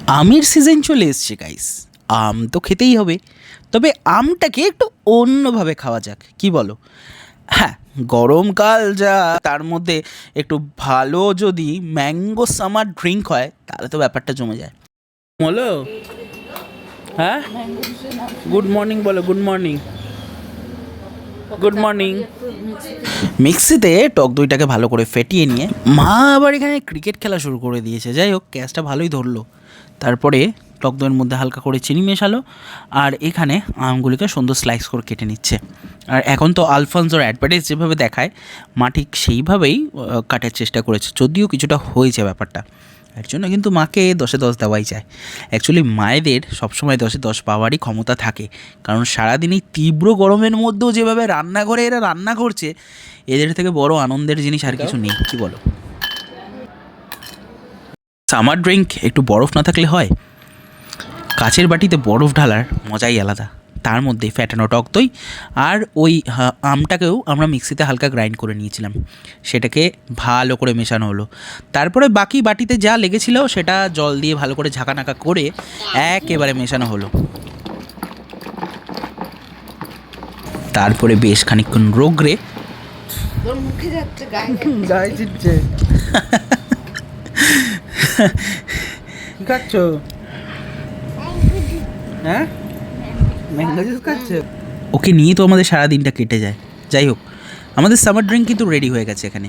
আমের সিজন চলে এসছে গাইস, আম তো খেতেই হবে। তবে আমটাকে একটু অন্যভাবে খাওয়া যাক, কি বলো? হ্যাঁ, গরমকাল যা, তার মধ্যে একটু ভালো যদি ম্যাঙ্গো সামার ড্রিঙ্ক হয় তাহলে তো ব্যাপারটা জমে যায়। বলো, হ্যাঁ, গুড মর্নিং বলো, গুড মর্নিং। Good morning. মিক্সিতে টক দইটাকে ভালো করে ফেটিয়ে নিয়ে মা আবার এখানে ক্রিকেট খেলা শুরু করে দিয়েছে। যাই হোক, ক্যাচটা ভালোই ধরলো। তারপরে টক দইয়ের মধ্যে হালকা করে চিনি মেশালো, আর এখানে আমগুলিকে সুন্দর স্লাইস করে কেটে নিচ্ছে। আর এখন তো আলফানসোর অ্যাডভার্টাইজ যেভাবে দেখায়, মা ঠিক সেইভাবেই কাটার চেষ্টা করেছে, যদিও কিছুটা হয়েছে ব্যাপারটা। এর জন্য কিন্তু মাকে 10-এ 10 দেওয়াই যায়। অ্যাকচুয়ালি মায়েদের সবসময় 10-এ 10 পাওয়ারই ক্ষমতা থাকে, কারণ সারাদিন এই তীব্র গরমের মধ্যেও যেভাবে রান্নাঘরে এরা রান্না করছে, এদের থেকে বড় আনন্দের জিনিস আর কিছু নেই, কি বলো? সামার ড্রিঙ্ক একটু বরফ না থাকলে হয়? কাচের বাটিতে বরফ ঢালার মজাই আলাদা। তার মধ্যে ফ্যাটানো টক দই আর ওই আমটাকেও আমরা মিক্সিতে হালকা গ্রাইন্ড করে নিয়েছিলাম, সেটাকে ভালো করে মেশানো হলো। তারপরে বাকি বাটিতে যা লেগেছিল সেটা জল দিয়ে ভালো করে ঝাঁকানাকা করে একেবারে মেশানো হলো। তারপরে বেশ খানিকক্ষণ রোগড়ে খাচ্ছ, হ্যাঁ, ম্যাঙ্গো জুস খাচ্ছ? ওকে নিয়ে তো আমাদের সারা দিনটা কেটে যায়। যাই হোক, আমাদের সামার ড্রিঙ্ক কিন্তু রেডি হয়ে গেছে এখানে।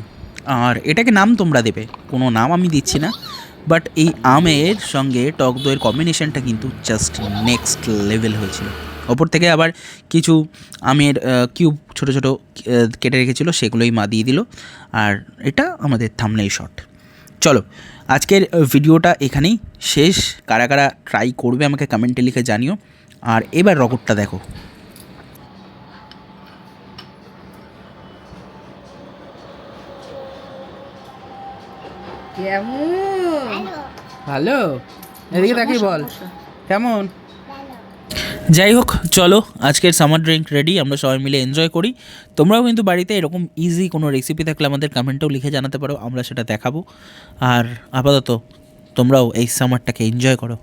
আর এটাকে নাম তোমরা দেবে, কোনো নাম আমি দিচ্ছি না, বাট এই আমের সঙ্গে টক দইয়ের কম্বিনেশনটা কিন্তু জাস্ট নেক্সট লেভেল হয়েছিল। ওপর থেকে আবার কিছু আমের কিউব ছোটো ছোটো কেটে রেখেছিলো, সেগুলোই মা দিয়ে দিল। আর এটা আমাদের থাম্বনেল শট। চলো, আজকের ভিডিওটা এখানেই শেষ। কারা কারা ট্রাই করবে আমাকে কমেন্টে লিখে জানিও। আর এবার রকটটা দেখো। ভালো, এদিকে তাকিয়ে বল কেমন। যাই হোক, চলো, আজকের সামার ড্রিঙ্ক রেডি, আমরা সবাই মিলে এনজয় করি। তোমরাও কিন্তু বাড়িতে এরকম ইজি কোনো রেসিপি থাকলে আমাদের কমেন্টেও লিখে জানাতে পারো, আমরা সেটা দেখাবো। আর আপাতত তোমরাও এই সামারটাকে এনজয় করো।